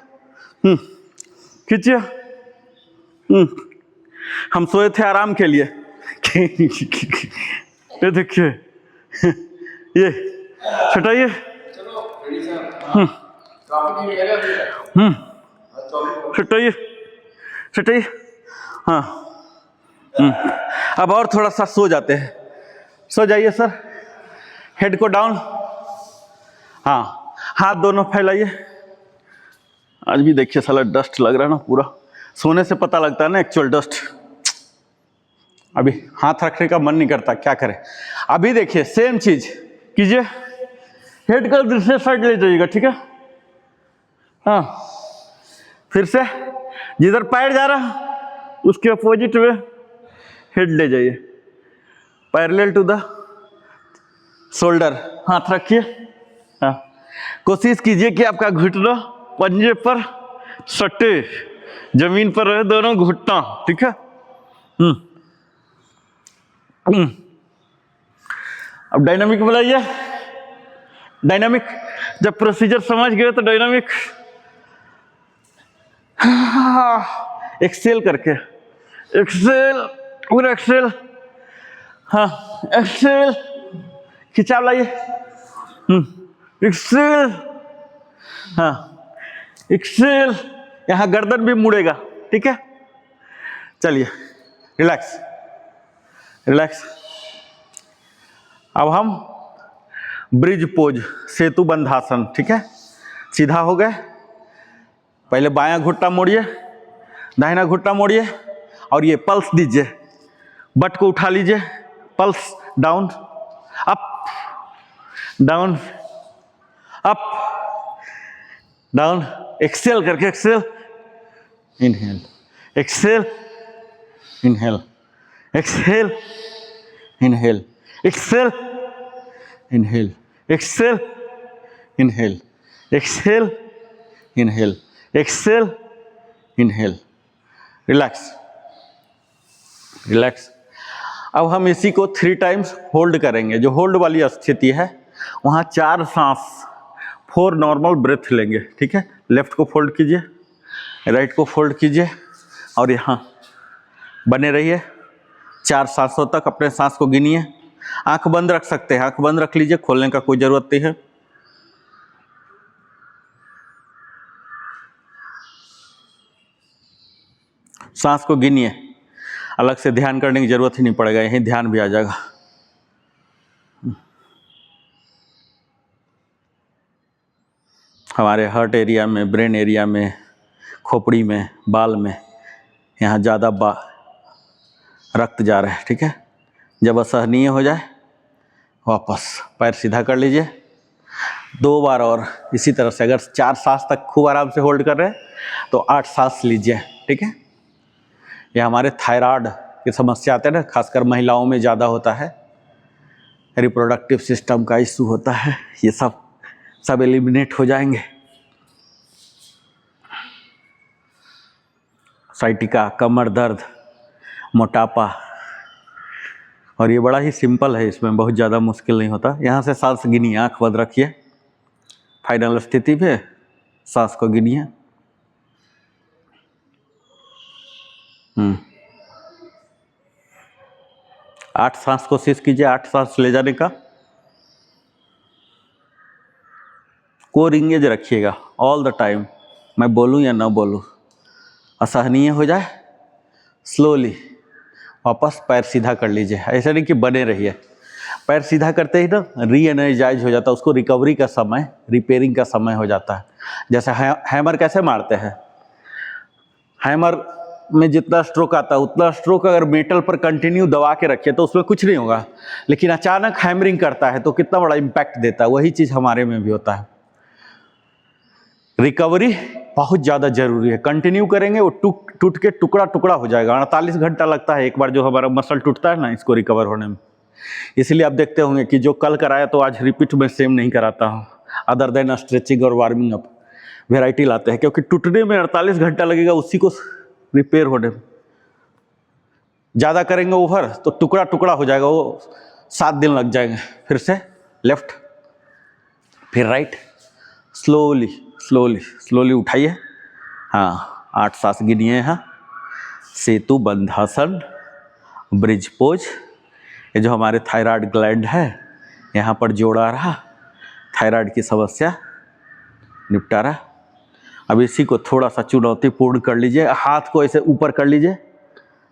खींचिए। हम सोए थे आराम के लिए। ये देखिए, ये छटाइए। छटाइए, छटाइए। हाँ, अब और थोड़ा सा सो जाते हैं, सो जाइए सर। हेड को डाउन, हाँ, हाथ दोनों फैलाइए। आज भी देखिए साला डस्ट लग रहा है ना पूरा, सोने से पता लगता है ना एक्चुअल डस्ट। अभी हाथ रखने का मन नहीं करता, क्या करें। अभी देखिए सेम चीज कीजिए, हेड का दूसरे साइड ले जाइएगा, ठीक है। हाँ, फिर से जिधर पैर जा रहा उसके अपोजिट में हेड ले जाइए, पैरेलल टू द शोल्डर। हाथ रखिए। हाँ, कोशिश कीजिए कि आपका घुटना पंजे पर सटे, जमीन पर रहे दोनों घुटना, ठीक है। अब डायनामिक बुलाइए। डायनामिक, जब प्रोसीजर समझ गए तो डायनामिक एक्सेल करके, एक्सेल, पूरा एक्सेल। हाँ, एक्सेल, खिंचाव लाइए। एक्सेल, हाँ, एक्सेल। यहाँ गर्दन भी मुड़ेगा, ठीक है। चलिए, रिलैक्स, रिलैक्स। अब हम ब्रिज पोज, सेतु बंधासन, ठीक है। सीधा हो गए, पहले बायां घुटना मोड़िए, दाहिना घुटना मोड़िए, और ये पल्स दीजिए, बट को उठा लीजिए, pulse down, up, down, up, down. Exhale करके, exhale, inhale, exhale, inhale, exhale, inhale, exhale, inhale, exhale, inhale, exhale, inhale, exhale, inhale. Relax, relax. अब हम इसी को 3 टाइम्स होल्ड करेंगे। जो होल्ड वाली स्थिति है वहाँ 4 सांस, 4 नॉर्मल ब्रेथ लेंगे, ठीक है। लेफ्ट को फोल्ड कीजिए, राइट को फोल्ड कीजिए और यहाँ बने रहिए 4 सांसों तक। अपने सांस को गिनिए। आंख बंद रख सकते हैं, आंख बंद रख लीजिए, खोलने का कोई ज़रूरत नहीं है। सांस को गिनिए, अलग से ध्यान करने की जरूरत ही नहीं पड़ेगा, यहीं ध्यान भी आ जाएगा। हमारे हार्ट एरिया में, ब्रेन एरिया में, खोपड़ी में, बाल में, यहाँ ज़्यादा रक्त जा रहा है, ठीक है। जब असहनीय हो जाए वापस पैर सीधा कर लीजिए। 2 बार और इसी तरह से। अगर 4 सांस तक खूब आराम से होल्ड कर रहे हैं तो 8 सांस लीजिए, ठीक है। ये हमारे थायराइड की समस्या आते हैं ना, खासकर महिलाओं में ज़्यादा होता है। रिप्रोडक्टिव सिस्टम का इशू होता है, ये सब एलिमिनेट हो जाएंगे। साइटिका, कमर दर्द, मोटापा, और ये बड़ा ही सिंपल है, इसमें बहुत ज़्यादा मुश्किल नहीं होता। यहाँ से सांस गिनिए, आँख बंद रखिए, फाइनल स्थिति पे सांस को गिनिए। 8 सांस कोशिश कीजिए, 8 सांस ले जाने का। कोर इंगेज रखिएगा ऑल द टाइम, मैं बोलूँ या ना बोलूँ। असहनीय हो जाए स्लोली वापस पैर सीधा कर लीजिए। ऐसा नहीं कि बने रहिए। पैर सीधा करते ही ना री एनर्जाइज हो जाता है, उसको रिकवरी का समय, रिपेयरिंग का समय हो जाता है। जैसे हैमर कैसे मारते हैं, हैमर में जितना स्ट्रोक आता है उतना स्ट्रोक अगर मेटल पर कंटिन्यू दबा के रखिए तो उसमें कुछ नहीं होगा, लेकिन अचानक हैमरिंग करता है तो कितना बड़ा इम्पैक्ट देता है। वही चीज़ हमारे में भी होता है। रिकवरी बहुत ज़्यादा जरूरी है। कंटिन्यू करेंगे वो टूट के टुकड़ा टुकड़ा हो जाएगा। 48 घंटा लगता है एक बार जो हमारा मसल टूटता है ना, इसको रिकवर होने में। इसलिए आप देखते होंगे कि जो कल कराया तो आज रिपीट में सेम नहीं कराता हूँ, अदर देन स्ट्रेचिंग और वार्मिंग अप वेराइटी लाते हैं, क्योंकि टूटने में 48 घंटा लगेगा उसी को रिपेयर होने में। ज़्यादा करेंगे ओवर तो टुकड़ा टुकड़ा हो जाएगा, वो 7 दिन लग जाएंगे। फिर से लेफ्ट, फिर राइट, स्लोली स्लोली स्लोली उठाइए। हाँ, 8 सांस गिनिए। यहाँ सेतु बंधासन, ब्रिज पोज। ये जो हमारे थायराइड ग्लैंड है यहाँ पर जोड़ा रहा, थायराइड की समस्या निपटा रहा। अब इसी को थोड़ा सा चुनौतीपूर्ण कर लीजिए। हाथ को ऐसे ऊपर कर लीजिए,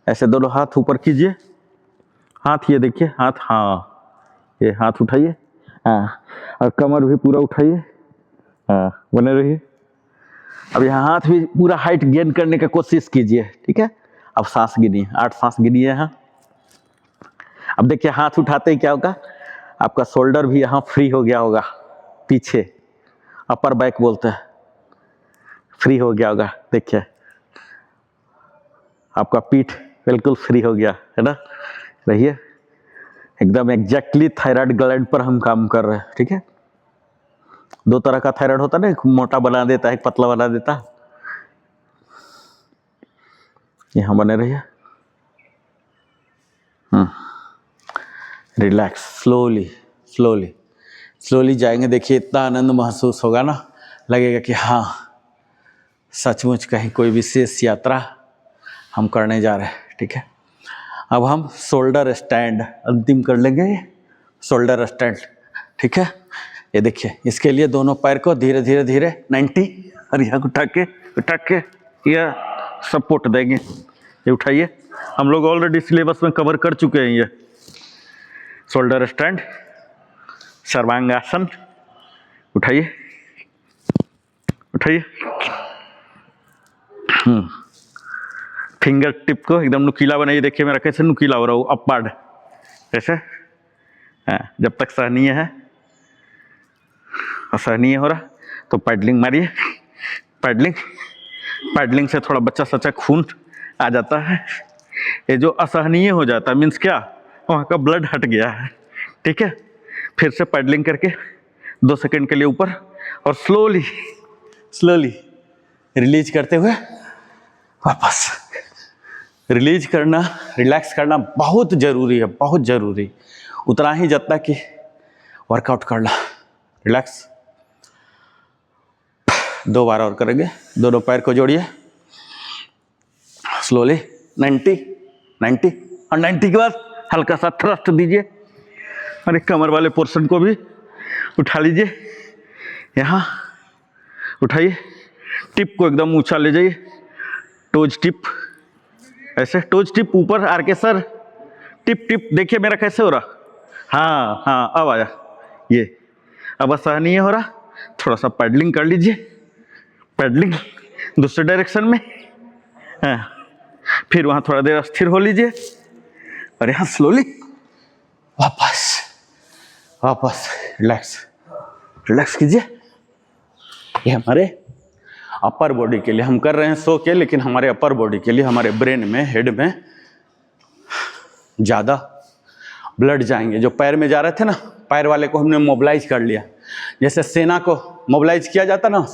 ऐसे दोनों हाथ ऊपर कीजिए। हाथ ये देखिए, हाथ, हाँ ये हाथ उठाइए, हाँ, और कमर भी पूरा उठाइए, हाँ, बने रहिए। अब यहाँ हाथ भी पूरा हाइट गेन करने का कोशिश कीजिए, ठीक है। अब सांस गिनिए, 8 सांस गिनिए यहाँ। अब देखिए हाथ उठाते ही क्या होगा, आपका शोल्डर भी यहाँ फ्री हो गया होगा, पीछे अपर बैक बोलते हैं, फ्री हो गया होगा। देखिए आपका पीठ बिल्कुल फ्री हो गया है ना। रहिए, एकदम एग्जैक्टली थायराइड ग्लैंड पर हम काम कर रहे हैं, ठीक है। 2 तरह का थायराइड होता है ना, एक मोटा बना देता है, एक पतला बना देता है। यहाँ बने रहिए। रिलैक्स, स्लोली स्लोली स्लोली जाएंगे। देखिए इतना आनंद महसूस होगा ना, लगेगा कि हाँ सचमुच कहीं कोई विशेष यात्रा हम करने जा रहे हैं, ठीक है। अब हम शोल्डर स्टैंड अंतिम कर लेंगे, शोल्डर स्टैंड, ठीक है। ये देखिए, इसके लिए दोनों पैर को धीरे धीरे धीरे 90 और यहाँ उठा के यह सपोर्ट देंगे। ये उठाइए, हम लोग ऑलरेडी सिलेबस में कवर कर चुके हैं। ये शोल्डर स्टैंड, सर्वांगासन, उठाइए उठाइए। फिंगर टिप को एकदम नुकीला बनाइए। देखिए मेरा कैसे नुकीला हो रहा हूँ, अपवर्ड ऐसे। हाँ, जब तक सहनीय है, असहनीय हो रहा तो पैडलिंग मारिए। पैडलिंग से थोड़ा बच्चा सच्चा खून आ जाता है, ये जो असहनीय हो जाता है मीन्स क्या, वहाँ का ब्लड हट गया है। ठीक है, फिर से पैडलिंग करके 2 सेकंड के लिए ऊपर और स्लोली स्लोली रिलीज करते हुए वापस। रिलीज करना, रिलैक्स करना बहुत ज़रूरी है, बहुत ज़रूरी, उतना ही जितना कि वर्कआउट करना। रिलैक्स 2 बार और करेंगे। दोनों पैर को जोड़िए स्लोली 90 और 90 के बाद हल्का सा थ्रस्ट दीजिए और एक कमर वाले पोर्शन को भी उठा लीजिए। यहाँ उठाइए, टिप को एकदम ऊंचा ले जाइए, टोज टिप, ऐसे टोज टिप ऊपर आर के सर, टिप टिप देखिए मेरा कैसे हो रहा। हाँ हाँ अब आया ये, अब असहनीय हो रहा, थोड़ा सा पैडलिंग कर लीजिए, पैडलिंग दूसरे डायरेक्शन में। हाँ, फिर वहाँ थोड़ा देर स्थिर हो लीजिए और यहाँ स्लोली वापस वापस रिलैक्स रिलैक्स कीजिए। ये हमारे अपर बॉडी के लिए हम कर रहे हैं सो के, लेकिन हमारे अपर बॉडी के लिए, हमारे ब्रेन में, हेड में ज़्यादा ब्लड जाएंगे। जो पैर में जा रहे थे ना, पैर वाले को हमने मोबिलाइज कर लिया, जैसे सेना को मोबिलाइज किया जाता ना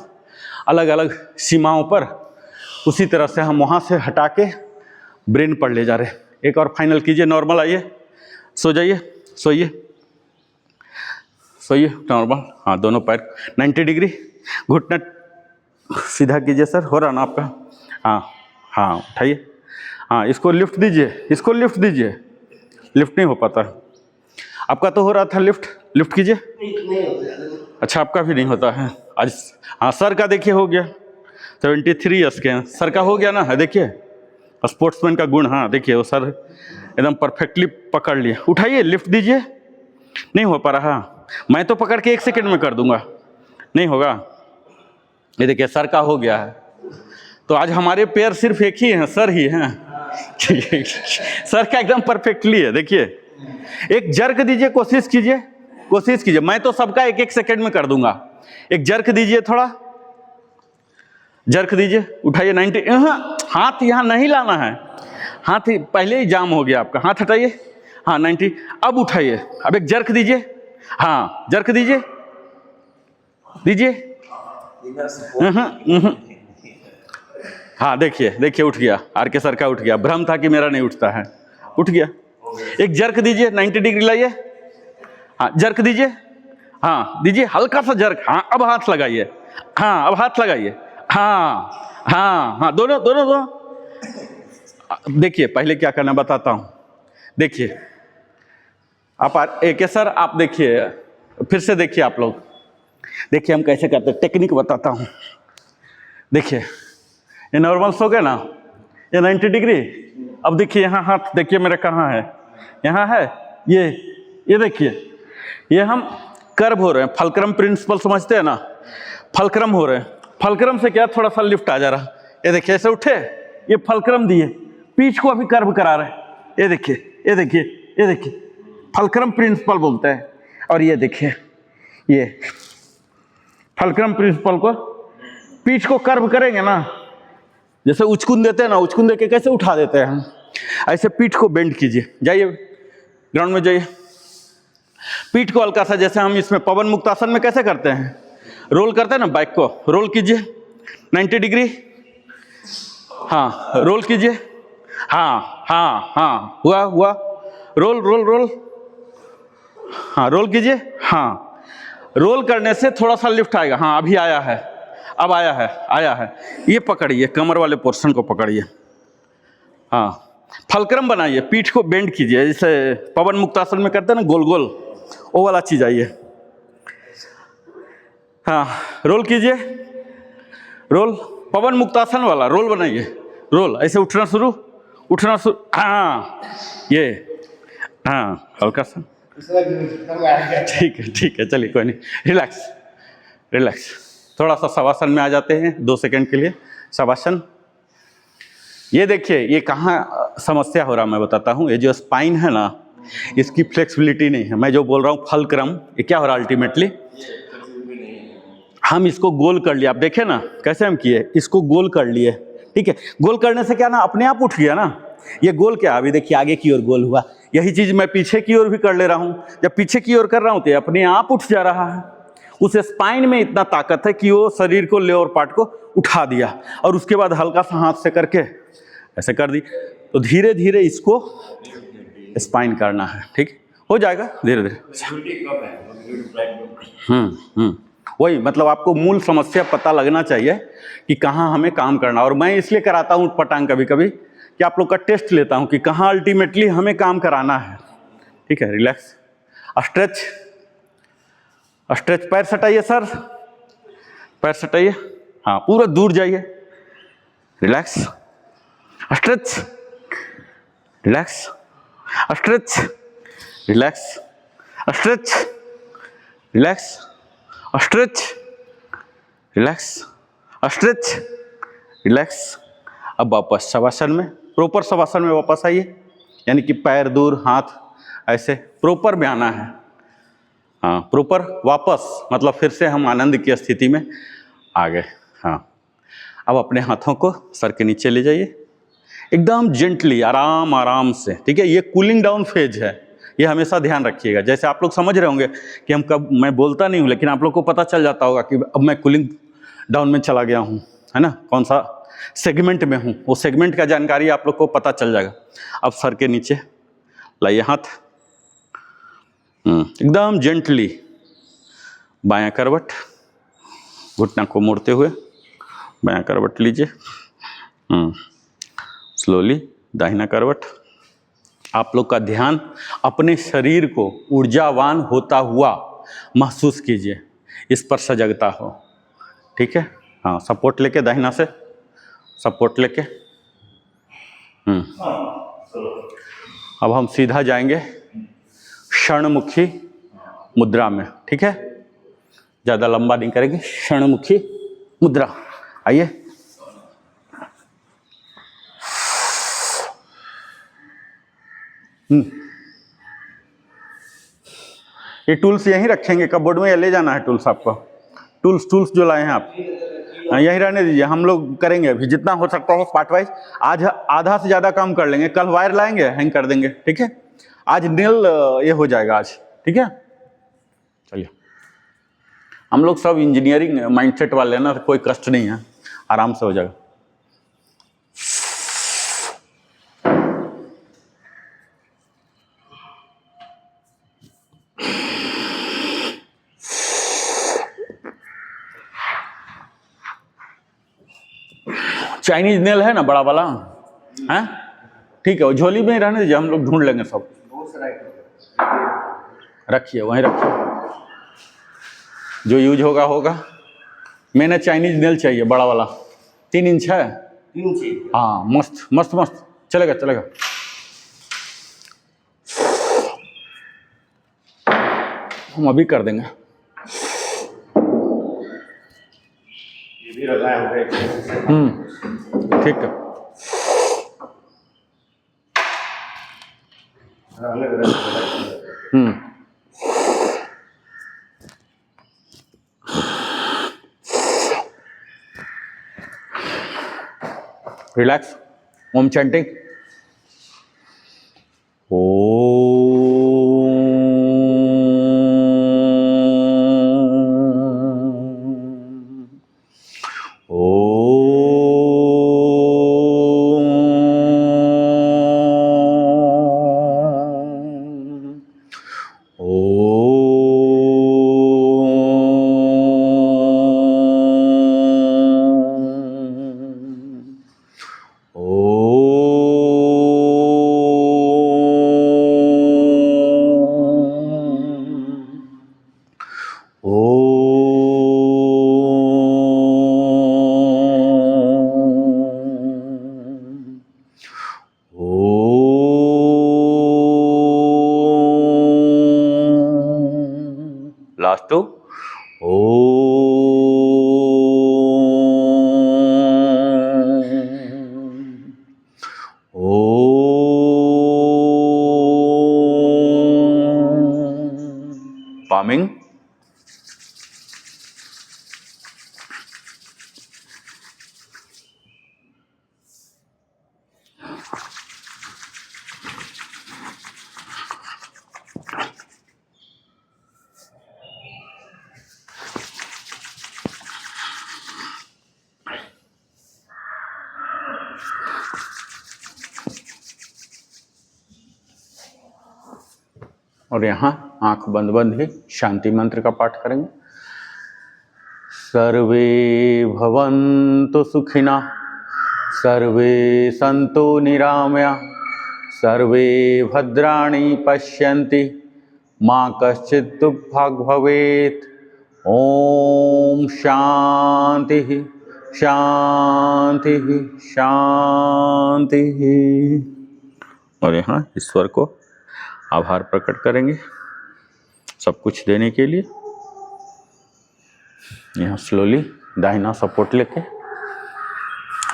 अलग अलग सीमाओं पर, उसी तरह से हम वहाँ से हटा के ब्रेन पर ले जा रहे। एक और फाइनल कीजिए, नॉर्मल आइए, सो जाइए, सोइए सोइए नॉर्मल। हाँ, दोनों पैर 90 डिग्री, घुटना सीधा कीजिए सर, हो रहा ना आपका। हाँ हाँ उठाइए, हाँ इसको लिफ्ट दीजिए, इसको लिफ्ट दीजिए, लिफ्ट नहीं हो पाता आपका, तो हो रहा था लिफ्ट, लिफ्ट कीजिए। अच्छा आपका भी नहीं होता है आज। हाँ सर का देखिए हो गया, 73 ईयर्स के हैं, सर का हो गया ना, है देखिए स्पोर्ट्समैन का गुण। हाँ देखिए वो सर एकदम परफेक्टली पकड़ लिए। उठाइए, लिफ्ट दीजिए, नहीं हो पा रहा, मैं तो पकड़ के 1 सेकंड में कर दूंगा, नहीं होगा। ये देखिए सर का हो गया है। तो आज हमारे पैर सिर्फ एक ही हैं, सर ही हैं। सर का एकदम परफेक्टली है। देखिए एक जर्क दीजिए, कोशिश कीजिए, कोशिश कीजिए, मैं तो सबका 1-1 सेकंड में कर दूंगा। एक जर्क दीजिए, थोड़ा जर्क दीजिए, उठाइए 90। हाथ यहाँ नहीं लाना है, हाथ ही पहले ही जाम हो गया आपका, हाथ हटाइए। हाँ 90, अब उठाइए, अब एक जर्क दीजिए। हाँ जर्क दीजिए, दीजिए। हाँ देखिए देखिए उठ गया, आर के सर का उठ गया, भ्रम था कि मेरा नहीं उठता है, उठ गया। एक जर्क दीजिए, 90 डिग्री लाइए। हाँ जर्क दीजिए, हाँ दीजिए हल्का सा जर्क। हाँ अब हाथ लगाइए, हाँ अब हाथ लगाइए। हाँ हाँ हाँ दोनों दोनों दोनों। देखिए पहले क्या करना बताता हूँ। देखिए आप एक सर, आप देखिए फिर से देखिए, आप लोग देखिए हम कैसे करते हैं, टेक्निक बताता हूँ। देखिए ये नॉर्मल सो गए ना, ये 90 डिग्री। अब देखिए यहाँ हाथ देखिए मेरा कहाँ है, यहाँ है ये देखिए, ये हम कर्व हो रहे हैं, फलक्रम प्रिंसिपल समझते हैं ना, फलक्रम हो रहे हैं। फलक्रम से क्या थोड़ा सा लिफ्ट आ जा रहा, ये देखिए ऐसे उठे, ये फलक्रम दिए, पीठ को अभी कर्व करा रहे हैं। ये देखिए ये देखिए ये देखिए, फलक्रम प्रिंसिपल बोलते हैं। और ये देखिए ये फलक्रम प्रिंसिपल को, पीठ को कर्व करेंगे ना, जैसे उचकुन देते हैं ना, उचकुन दे के कैसे उठा देते हैं हम, ऐसे पीठ को बेंड कीजिए। जाइए ग्राउंड में जाइए, पीठ को हल्का सा, जैसे हम इसमें पवन मुक्तासन में कैसे करते हैं, रोल करते हैं ना, बाइक को रोल कीजिए 90 डिग्री। हाँ रोल कीजिए, हाँ हाँ हाँ हुआ हुआ, रोल रोल रोल, हाँ रोल कीजिए। हाँ रोल करने से थोड़ा सा लिफ्ट आएगा। हाँ अभी आया है, अब आया है, आया है। ये पकड़िए, कमर वाले पोर्शन को पकड़िए। हाँ फलक्रम बनाइए, पीठ को बेंड कीजिए, जैसे पवन मुक्तासन में करते हैं ना, गोल गोल, वो वाला चीज आइए। हाँ रोल कीजिए, रोल, पवन मुक्तासन वाला रोल बनाइए, रोल ऐसे उठना शुरू, उठना शुरू। हाँ ये, हाँ हल्का सा, ठीक है चलिए कोई नहीं, रिलैक्स रिलैक्स। थोड़ा सा शवासन में आ जाते हैं 2 सेकंड के लिए, शवासन। ये देखिए ये कहाँ समस्या हो रहा मैं बताता हूँ। ये जो स्पाइन है ना, इसकी फ्लेक्सिबिलिटी नहीं है। मैं जो बोल रहा हूँ फलक्रम, ये क्या हो रहा है अल्टीमेटली, हम इसको गोल कर लिए। आप देखें ना कैसे हम किए, इसको गोल कर लिए, ठीक है। गोल करने से क्या ना, अपने आप उठ गया ना, ये गोल क्या, अभी देखिए आगे की ओर गोल हुआ। यही चीज मैं पीछे की ओर भी कर ले रहा हूँ। जब पीछे की ओर कर रहा हूँ तो ये अपने आप उठ जा रहा है। उस स्पाइन में इतना ताकत है कि वो शरीर को, लोअर पार्ट को उठा दिया, और उसके बाद हल्का सा हाथ से करके ऐसे कर दी। तो धीरे धीरे इसको स्पाइन करना है, ठीक हो जाएगा धीरे धीरे। वही मतलब आपको मूल समस्या पता लगना चाहिए कि कहाँ हमें काम करना। और मैं इसलिए कराता हूँ पटांग कभी कभी कि आप लोग का टेस्ट लेता हूँ कि कहाँ अल्टीमेटली हमें काम कराना है। ठीक है, रिलैक्स, स्ट्रेच, स्ट्रेच, पैर सटाइए सर, पैर सटाइए, हाँ पूरा दूर जाइए, relax, stretch, relax, stretch, relax, stretch, relax, stretch, relax, stretch, relax. अब वापस शवासन में, प्रॉपर शवासन में वापस आइए, यानी कि पैर दूर, हाथ ऐसे प्रॉपर में आना है। हाँ प्रॉपर वापस, मतलब फिर से हम आनंद की स्थिति में आ गए। हाँ अब अपने हाथों को सर के नीचे ले जाइए, एकदम जेंटली, आराम आराम से। ठीक है, ये कूलिंग डाउन फेज है, ये हमेशा ध्यान रखिएगा। जैसे आप लोग समझ रहे होंगे कि हम कब, मैं बोलता नहीं हूँ लेकिन आप लोग को पता चल जाता होगा कि अब मैं कूलिंग डाउन में चला गया हूँ, है ना, कौन सा सेगमेंट में हूँ, वो सेगमेंट का जानकारी आप लोग को पता चल जाएगा। अब सर के नीचे लाइए हाथ, एकदम जेंटली, बायां करवट, घुटना को मोड़ते हुए बायां करवट लीजिए, स्लोली दाहिना करवट। आप लोग का ध्यान अपने शरीर को ऊर्जावान होता हुआ महसूस कीजिए, इस पर सजगता हो। ठीक है, हाँ सपोर्ट लेके, दाहिना से सपोर्ट लेके। अब हम सीधा जाएंगे क्षणमुखी मुद्रा में। ठीक है, ज़्यादा लंबा नहीं करेंगे, क्षणमुखी मुद्रा। आइए, ये टूल्स यहीं रखेंगे कपबोर्ड में, या ले जाना है टूल्स आपको? टूल्स जो लाए हैं आप यहीं रहने दीजिए, हम लोग करेंगे अभी जितना हो सकता हो पार्ट वाइज। आज आधा से ज़्यादा काम कर लेंगे, कल वायर लाएंगे, हैंग कर देंगे। ठीक है, आज नेल ये हो जाएगा आज। ठीक है, चलिए, हम लोग सब इंजीनियरिंग माइंडसेट वाले हैं ना, कोई कष्ट नहीं है, आराम से हो जाएगा। चाइनीज नेल है ना बड़ा वाला, है ठीक है, वो झोली में ही रहने दीजिए, हम लोग ढूंढ लेंगे सब। रखिए वहीं रखिए, जो यूज होगा होगा। मैंने चाइनीज नेल चाहिए बड़ा वाला, 3 इंच है। 3 इंच, हाँ मस्त मस्त मस्त, चलेगा चलेगा। हम अभी कर देंगे। ये भी लगाए हुए। ठीक है, relax, Om chanting, last two palming. और यहाँ आंख बंद बंद ही शांति मंत्र का पाठ करेंगे। सर्वे भवन्तु सुखिनः, सर्वे सन्तु निरामया, सर्वे भद्राणि पश्यन्ति, माँ कश्चित् दुःखभाग् भवेत्। ओम शांति शांति शांति। और यहाँ ईश्वर को आभार प्रकट करेंगे सब कुछ देने के लिए। यहाँ स्लोली दाहिना सपोर्ट लेके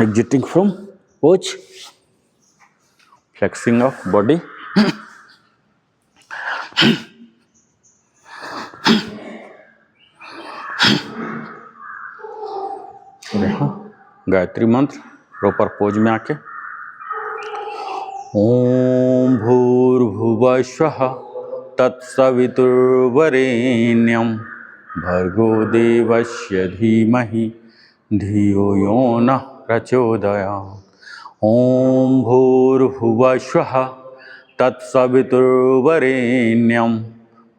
exiting from pose, flexing of body. यहाँ गायत्री मंत्र प्रॉपर पोज में आके ओम भूर्भुवस्वः तत्सवितुर्वरेण्यं भर्गो देवस्य धीमहि धियो यो नः प्रचोदयात्। ओम भूर्भुवस्वः तत्सवितुर्वरेण्यं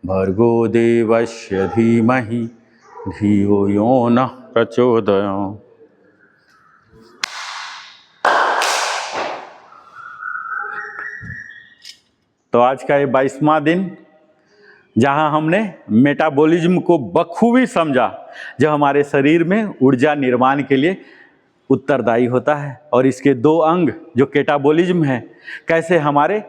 भर्गो देवस्य धीमहि धियो यो नः प्रचोदयात्। तो आज का ये 22वां दिन जहां हमने मेटाबॉलिज्म को बखूबी समझा, जो हमारे शरीर में ऊर्जा निर्माण के लिए उत्तरदायी होता है, और इसके दो अंग जो कैटाबॉलिज्म है, कैसे हमारे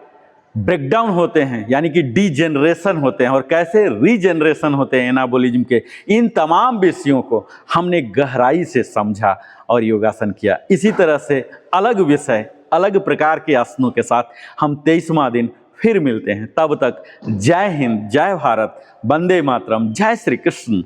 ब्रेकडाउन होते हैं यानी कि डीजेनरेशन होते हैं, और कैसे रीजेनरेशन होते हैं एनाबॉलिज्म के। इन तमाम विषयों को हमने गहराई से समझा और योगासन किया। इसी तरह से अलग विषय अलग प्रकार के आसनों के साथ हम 23वां दिन फिर मिलते हैं। तब तक जय हिंद, जय भारत, वंदे मातरम, जय श्री कृष्ण।